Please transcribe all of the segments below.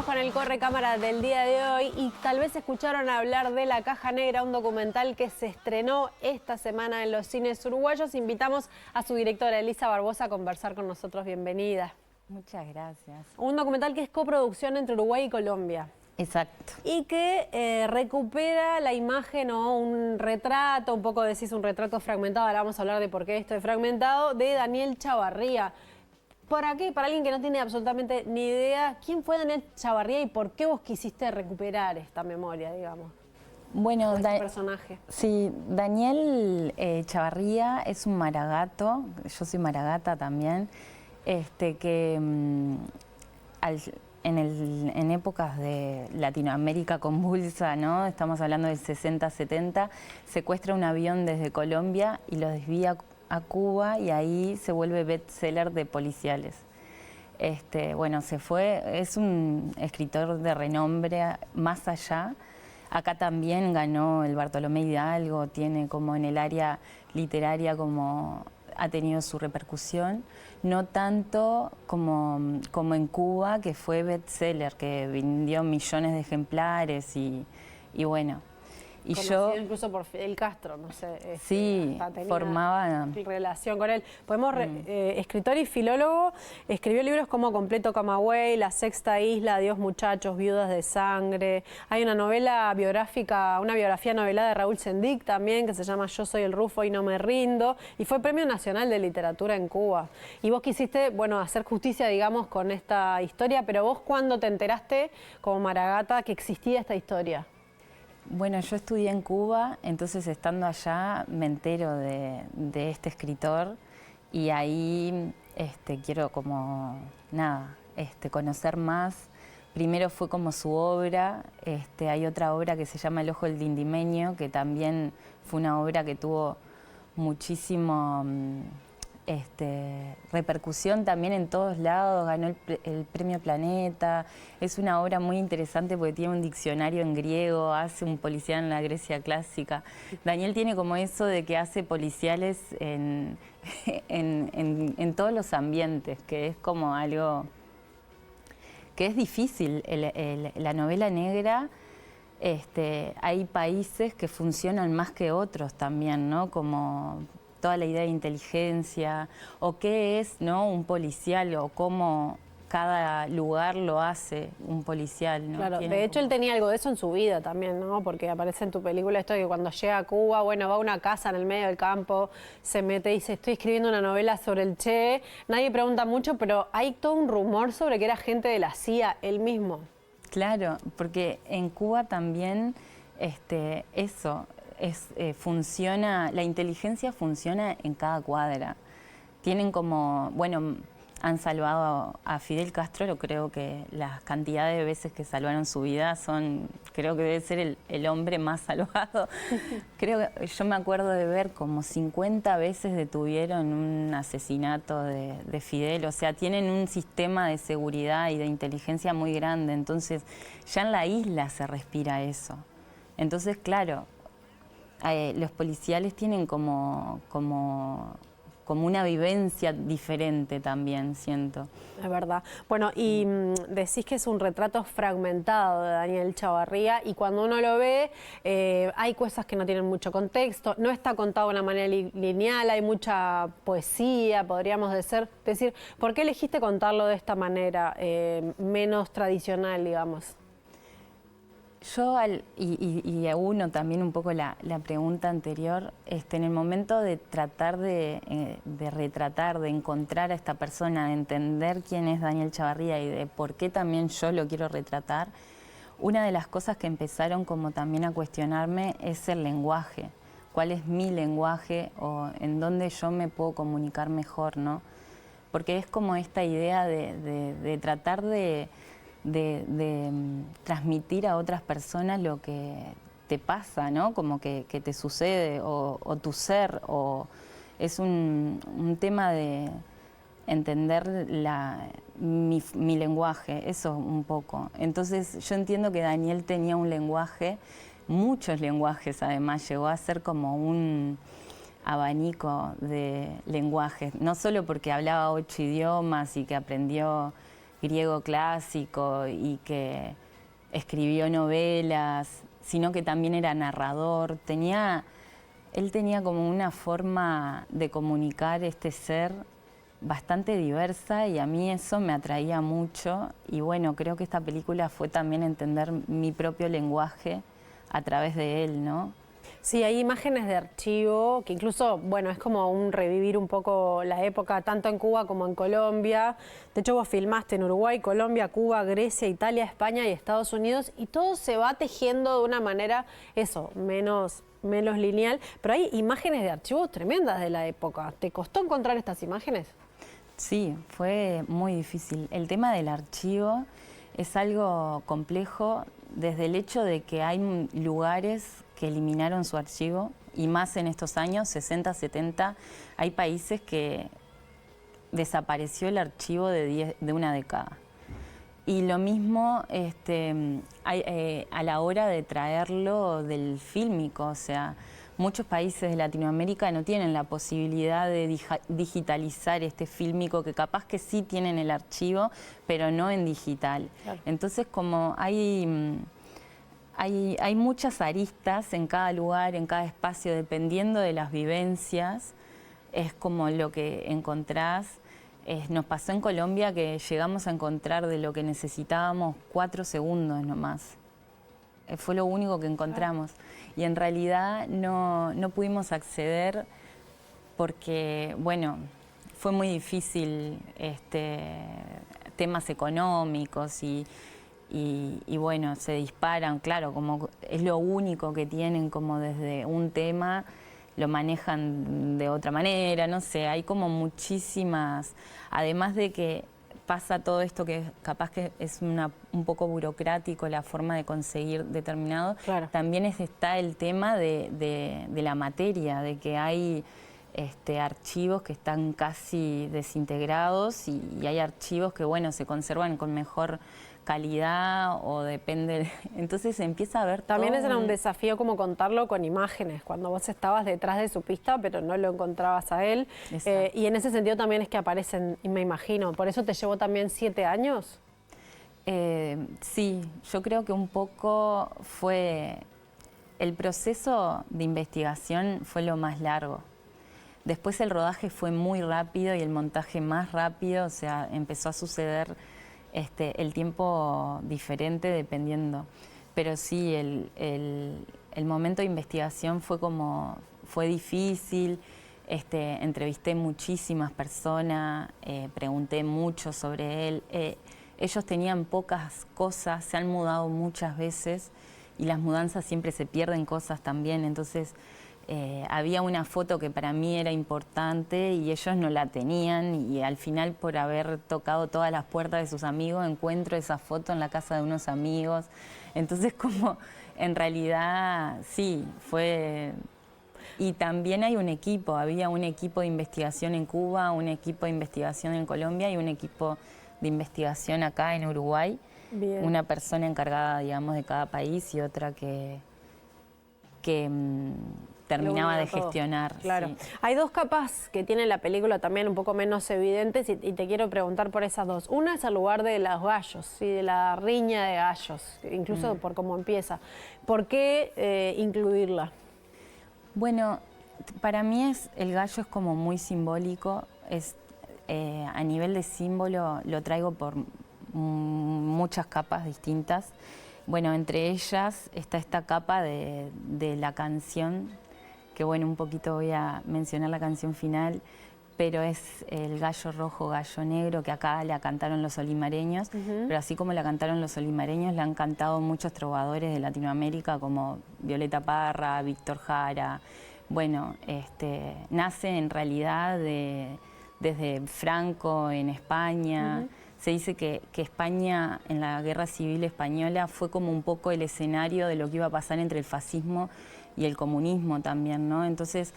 Seguimos con el Corre Cámara del día de hoy y tal vez escucharon hablar de La Caja Negra, un documental que se estrenó esta semana en los cines uruguayos. Invitamos a su directora, Elisa Barbosa, a conversar con nosotros. Bienvenida. Muchas gracias. Un documental que es coproducción entre Uruguay y Colombia. Exacto. Y que recupera la imagen o un retrato, un poco decís un retrato fragmentado, ahora vamos a hablar de por qué esto es fragmentado, de Daniel Chavarría. ¿Para qué? Para alguien que no tiene absolutamente ni idea, ¿quién fue Daniel Chavarría y por qué vos quisiste recuperar esta memoria, digamos? Bueno, este personaje. Sí, Daniel Chavarría es un maragato, yo soy maragata también, que en épocas de Latinoamérica convulsa, ¿no? Estamos hablando del 60-70, secuestra un avión desde Colombia y lo desvía a Cuba y ahí se vuelve bestseller de policiales. Bueno, se fue, es un escritor de renombre más allá. Acá también ganó el Bartolomé Hidalgo, tiene como en el área literaria como ha tenido su repercusión, no tanto como en Cuba, que fue bestseller, que vendió millones de ejemplares y bueno. Y conocido incluso por Fidel Castro, no sé. Sí, formaba relación con él. Escritor y filólogo, escribió libros como Completo Camagüey, La Sexta Isla, Adiós Muchachos, Viudas de Sangre. Hay una novela biográfica, una biografía novelada de Raúl Sendic también, que se llama Yo soy el Rufo y no me rindo, y fue Premio Nacional de Literatura en Cuba. Y vos quisiste, bueno, hacer justicia, digamos, con esta historia, pero vos, ¿cuándo te enteraste, como maragata, que existía esta historia? Bueno, yo estudié en Cuba, entonces estando allá me entero de este escritor y ahí quiero como, nada, conocer más. Primero fue como su obra, hay otra obra que se llama El Ojo del Dindimeño, que también fue una obra que tuvo muchísimo repercusión también en todos lados, ganó el Premio Planeta. Es una obra muy interesante porque tiene un diccionario en griego, hace un policial en la Grecia clásica. Daniel tiene como eso de que hace policiales en todos los ambientes, que es como algo que es difícil. La novela negra, hay países que funcionan más que otros también, ¿no? Como toda la idea de inteligencia, o qué es, ¿no?, un policial, o cómo cada lugar lo hace un policial, ¿no? Claro, de hecho él tenía algo de eso en su vida también, ¿no? Porque aparece en tu película esto de que cuando llega a Cuba, bueno, va a una casa en el medio del campo, se mete y dice, estoy escribiendo una novela sobre el Che, nadie pregunta mucho, pero hay todo un rumor sobre que era agente de la CIA, él mismo. Claro, porque en Cuba también funciona, la inteligencia funciona en cada cuadra. Tienen como, bueno, han salvado a Fidel Castro, creo que las cantidades de veces que salvaron su vida creo que debe ser el hombre más salvado. Yo me acuerdo de ver como 50 veces detuvieron un asesinato de Fidel, o sea, tienen un sistema de seguridad y de inteligencia muy grande, entonces ya en la isla se respira eso. Entonces, claro, los policiales tienen como una vivencia diferente también, siento. Es verdad. Bueno, y decís que es un retrato fragmentado de Daniel Chavarría y cuando uno lo ve hay cosas que no tienen mucho contexto, no está contado de una manera lineal, hay mucha poesía, podríamos decir. ¿Por qué elegiste contarlo de esta manera, menos tradicional, digamos? Yo, y a uno también un poco la pregunta anterior, en el momento de tratar de retratar, de encontrar a esta persona, de entender quién es Daniel Chavarría y de por qué también yo lo quiero retratar, una de las cosas que empezaron como también a cuestionarme es el lenguaje. ¿Cuál es mi lenguaje o en dónde yo me puedo comunicar mejor, ¿no? Porque es como esta idea de tratar de transmitir a otras personas lo que te pasa, ¿no? Como que te sucede, o tu ser, o es un tema de entender mi lenguaje, eso un poco. Entonces yo entiendo que Daniel tenía un lenguaje, muchos lenguajes además, llegó a ser como un abanico de lenguajes, no solo porque hablaba 8 idiomas y que aprendió griego clásico y que escribió novelas, sino que también era narrador. Él tenía como una forma de comunicar este ser bastante diversa y a mí eso me atraía mucho. Y bueno, creo que esta película fue también entender mi propio lenguaje a través de él, ¿no? Sí, hay imágenes de archivo que incluso, bueno, es como un revivir un poco la época tanto en Cuba como en Colombia. De hecho, vos filmaste en Uruguay, Colombia, Cuba, Grecia, Italia, España y Estados Unidos y todo se va tejiendo de una manera, eso, menos lineal. Pero hay imágenes de archivos tremendas de la época. ¿Te costó encontrar estas imágenes? Sí, fue muy difícil. El tema del archivo es algo complejo desde el hecho de que hay lugares que eliminaron su archivo y más en estos años, 60, 70, hay países que desapareció el archivo de una década. Y lo mismo a la hora de traerlo del fílmico, o sea, muchos países de Latinoamérica no tienen la posibilidad de digitalizar este fílmico, que capaz que sí tienen el archivo, pero no en digital. Claro. Entonces, como hay muchas aristas en cada lugar, en cada espacio, dependiendo de las vivencias, es como lo que encontrás. Nos pasó en Colombia que llegamos a encontrar de lo que necesitábamos 4 segundos nomás. Fue lo único que encontramos. Y en realidad no pudimos acceder porque, bueno, fue muy difícil temas económicos y bueno, se disparan, claro, como es lo único que tienen como desde un tema, lo manejan de otra manera, no sé, hay como muchísimas, además de que pasa todo esto que capaz que es un poco burocrático la forma de conseguir determinado, claro. También está el tema de la materia, de que hay archivos que están casi desintegrados y hay archivos que, bueno, se conservan con mejor calidad o depende. Entonces se empieza a ver también todo era un desafío como contarlo con imágenes, cuando vos estabas detrás de su pista, pero no lo encontrabas a él. Y en ese sentido también es que aparecen, y me imagino, ¿por eso te llevó también 7 años? Sí, yo creo que un poco fue... El proceso de investigación fue lo más largo. Después el rodaje fue muy rápido y el montaje más rápido, o sea, empezó a suceder el tiempo diferente dependiendo. Pero sí, el momento de investigación fue difícil. Entrevisté muchísimas personas, pregunté mucho sobre él. Ellos tenían pocas cosas, se han mudado muchas veces y las mudanzas siempre se pierden cosas también. Entonces había una foto que para mí era importante y ellos no la tenían y al final, por haber tocado todas las puertas de sus amigos, encuentro esa foto en la casa de unos amigos. Entonces, como en realidad sí, fue... Y también hay un equipo, había un equipo de investigación en Cuba, un equipo de investigación en Colombia y un equipo de investigación acá en Uruguay. Bien. Una persona encargada, digamos, de cada país y otra que terminaba de gestionar. Claro. Sí. Hay 2 capas que tiene la película también un poco menos evidentes y te quiero preguntar por esas 2. Una es el lugar de los gallos, ¿sí? De la riña de gallos, incluso por cómo empieza. ¿Por qué incluirla? Bueno, para mí el gallo es como muy simbólico. A nivel de símbolo lo traigo por muchas capas distintas. Bueno, entre ellas está esta capa de la canción, que bueno, un poquito voy a mencionar la canción final, pero es el gallo rojo, gallo negro, que acá la cantaron los olimareños, pero así como la cantaron los olimareños, la han cantado muchos trovadores de Latinoamérica, como Violeta Parra, Víctor Jara. Bueno, nace en realidad desde Franco en España. Se dice que España en la Guerra Civil Española fue como un poco el escenario de lo que iba a pasar entre el fascismo y el comunismo también, ¿no? Entonces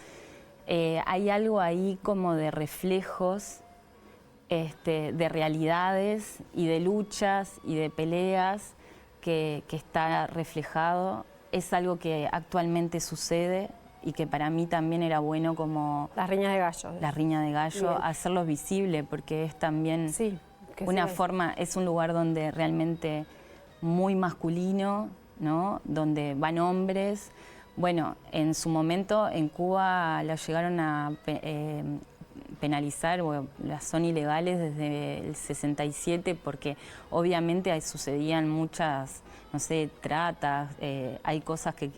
hay algo ahí como de reflejos, de realidades y de luchas y de peleas que está reflejado. Es algo que actualmente sucede y que para mí también era bueno como... Las riñas de gallo. La riña de gallo, hacerlos visibles porque es también... Sí. una forma, es un lugar donde realmente muy masculino, ¿no? Donde van hombres. Bueno, en su momento en Cuba la llegaron a penalizar, o las son ilegales desde el 67, porque obviamente ahí sucedían muchas, no sé, tratas, hay cosas que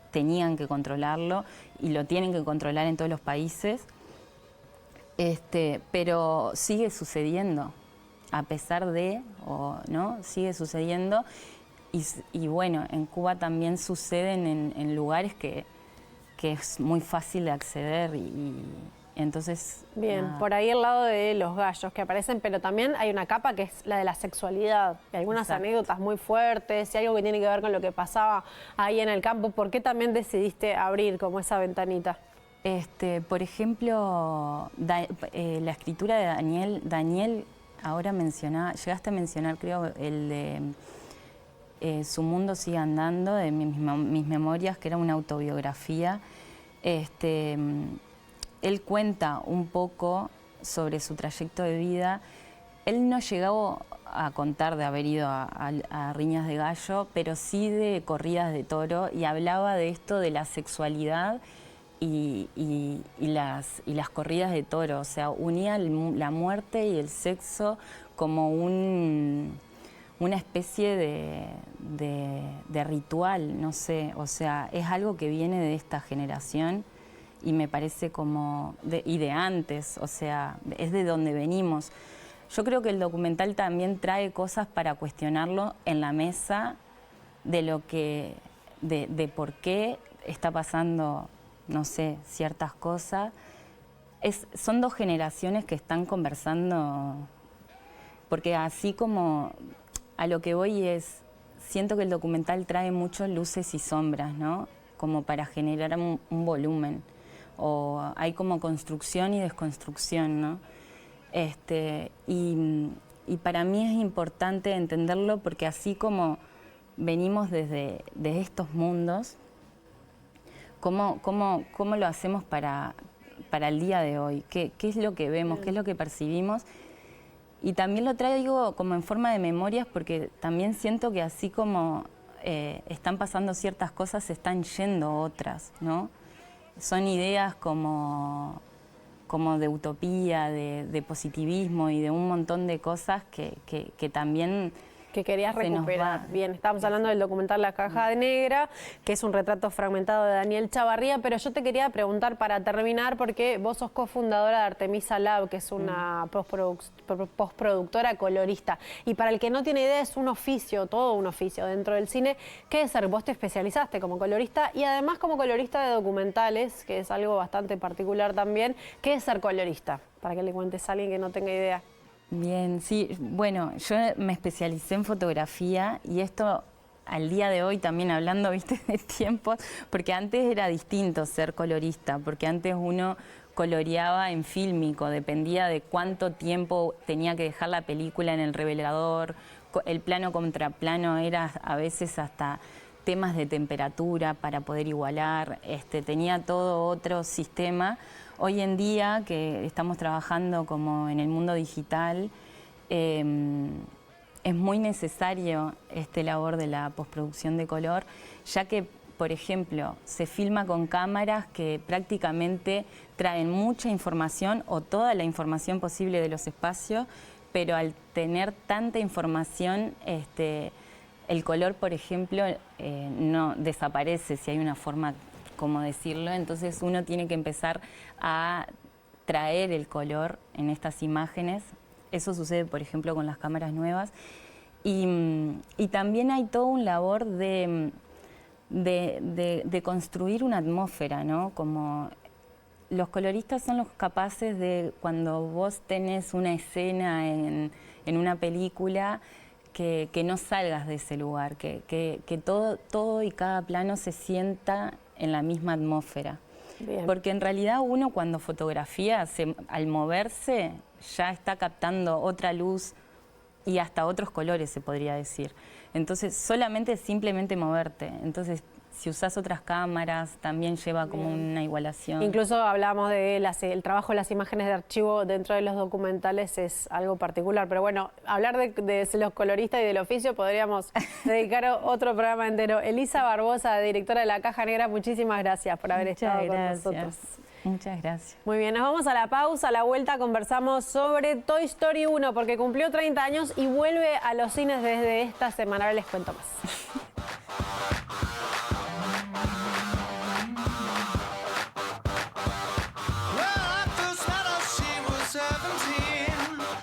tenían que controlarlo y lo tienen que controlar en todos los países, pero sigue sucediendo, a pesar de, ¿no? Sigue sucediendo. Y bueno, en Cuba también suceden en lugares que es muy fácil de acceder y entonces... Bien, nada. por ahí al lado de los gallos que aparecen, pero también hay una capa que es la de la sexualidad. Y algunas Exacto. anécdotas muy fuertes y algo que tiene que ver con lo que pasaba ahí en el campo. ¿Por qué también decidiste abrir como esa ventanita? Por ejemplo, la escritura de Daniel ahora llegaste a mencionar, creo, el de Su mundo sigue andando, de mis memorias, que era una autobiografía. Él cuenta un poco sobre su trayecto de vida. Él no llegó a contar de haber ido a riñas de gallo, pero sí de corridas de toro, y hablaba de esto de la sexualidad y las corridas de toro. O sea, unía la muerte y el sexo como una especie de ritual, no sé. O sea, es algo que viene de esta generación y me parece como y de antes, o sea, es de donde venimos. Yo creo que el documental también trae cosas para cuestionarlo en la mesa de lo que, de por qué está pasando, no sé, ciertas cosas. Son dos generaciones que están conversando, porque así como a lo que voy siento que el documental trae muchas luces y sombras, ¿no? Como para generar un volumen. O hay como construcción y desconstrucción, ¿no? Y para mí es importante entenderlo porque así como venimos desde estos mundos, ¿cómo lo hacemos para el día de hoy? ¿Qué es lo que vemos? ¿Qué es lo que percibimos? Y también lo traigo como en forma de memorias porque también siento que así como están pasando ciertas cosas, se están yendo otras, ¿no? Son ideas como de utopía, de positivismo y de un montón de cosas que también... Que querías recuperar. Bien, estábamos hablando del documental La Caja Negra, que es un retrato fragmentado de Daniel Chavarría, pero yo te quería preguntar para terminar, porque vos sos cofundadora de Artemisa Lab, que es una postproductora colorista. Y para el que no tiene idea, es un oficio, todo un oficio dentro del cine. ¿Qué es ser? Vos te especializaste como colorista y además como colorista de documentales, que es algo bastante particular también. ¿Qué es ser colorista? Para que le cuentes a alguien que no tenga idea. Bien, sí, bueno, yo me especialicé en fotografía y esto al día de hoy también hablando, viste, de tiempos, porque antes era distinto ser colorista, porque antes uno coloreaba en fílmico, dependía de cuánto tiempo tenía que dejar la película en el revelador, el plano contra plano era a veces hasta temas de temperatura para poder igualar, tenía todo otro sistema. Hoy en día, que estamos trabajando como en el mundo digital, es muy necesario esta labor de la postproducción de color, ya que, por ejemplo, se filma con cámaras que prácticamente traen mucha información o toda la información posible de los espacios, pero al tener tanta información, el color, por ejemplo, no desaparece, si hay una forma como decirlo, entonces uno tiene que empezar a traer el color en estas imágenes. Eso sucede, por ejemplo, con las cámaras nuevas. Y también hay todo un labor de construir una atmósfera, ¿no? Como los coloristas son los capaces de, cuando vos tenés una escena en una película, que no salgas de ese lugar, que todo y cada plano se sienta en la misma atmósfera. Bien. Porque en realidad uno cuando fotografía, al moverse, ya está captando otra luz y hasta otros colores, se podría decir. Entonces, simplemente moverte. Entonces, si usás otras cámaras, también lleva como una igualación. Incluso hablamos de el trabajo de las imágenes de archivo dentro de los documentales, es algo particular. Pero bueno, hablar de los coloristas y del oficio podríamos dedicar otro programa entero. Elisa Barbosa, directora de La Caja Negra, muchísimas gracias por haber estado con nosotros. Muchas gracias. Muy bien, nos vamos a la pausa. A la vuelta conversamos sobre Toy Story 1 porque cumplió 30 años y vuelve a los cines desde esta semana. Ahora les cuento más.